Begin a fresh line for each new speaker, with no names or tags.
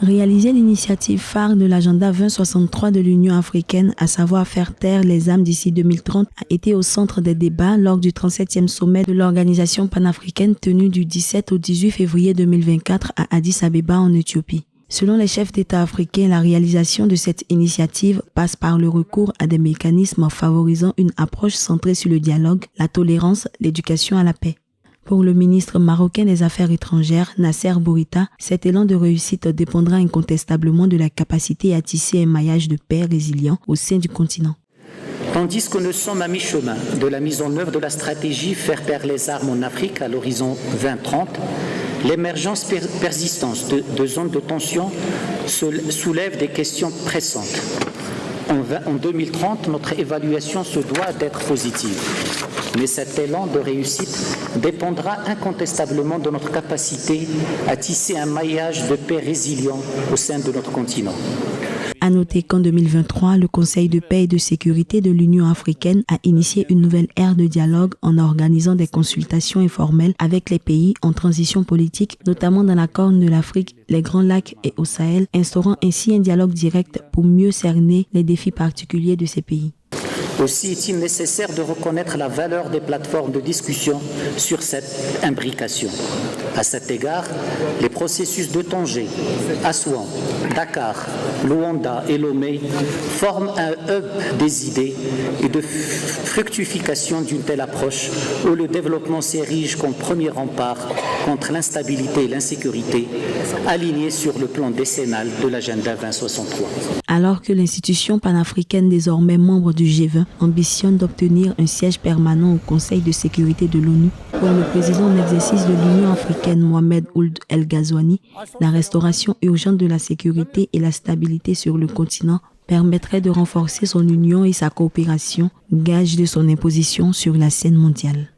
Réaliser l'initiative phare de l'agenda 2063 de l'Union africaine, à savoir faire taire les âmes d'ici 2030, a été au centre des débats lors du 37e sommet de l'organisation panafricaine tenu du 17 au 18 février 2024 à Addis Abeba en Éthiopie. Selon les chefs d'État africains, la réalisation de cette initiative passe par le recours à des mécanismes favorisant une approche centrée sur le dialogue, la tolérance, l'éducation à la paix. Pour le ministre marocain des Affaires étrangères, Nasser Bourita, cet élan de réussite dépendra incontestablement de la capacité à tisser un maillage de paix résilient au sein du continent.
Tandis que nous sommes à mi-chemin de la mise en œuvre de la stratégie Faire taire les armes en Afrique à l'horizon 2030, l'émergence persistante de zones de tension soulève des questions pressantes. En 2030, notre évaluation se doit d'être positive. Mais cet élan de réussite dépendra incontestablement de notre capacité à tisser un maillage de paix résilient au sein de notre continent.
À noter qu'en 2023, le Conseil de paix et de sécurité de l'Union africaine a initié une nouvelle ère de dialogue en organisant des consultations informelles avec les pays en transition politique, notamment dans la Corne de l'Afrique, les Grands Lacs et au Sahel, instaurant ainsi un dialogue direct pour mieux cerner les défis particuliers de ces pays.
Aussi est-il nécessaire de reconnaître la valeur des plateformes de discussion sur cette imbrication. À cet égard, les processus de Tanger, Assouan, Dakar, Luanda et Lomé forment un hub des idées et de fructification d'une telle approche où le développement s'érige comme premier rempart contre l'instabilité et l'insécurité, aligné sur le plan décennal de l'agenda 2063.
Alors que l'institution panafricaine, désormais membre du G20, ambitionne d'obtenir un siège permanent au Conseil de sécurité de l'ONU, pour le président en exercice de l'Union africaine Mohamed Ould El Ghazouani, la restauration urgente de la sécurité et la stabilité sur le continent permettrait de renforcer son union et sa coopération, gage de son imposition sur la scène mondiale.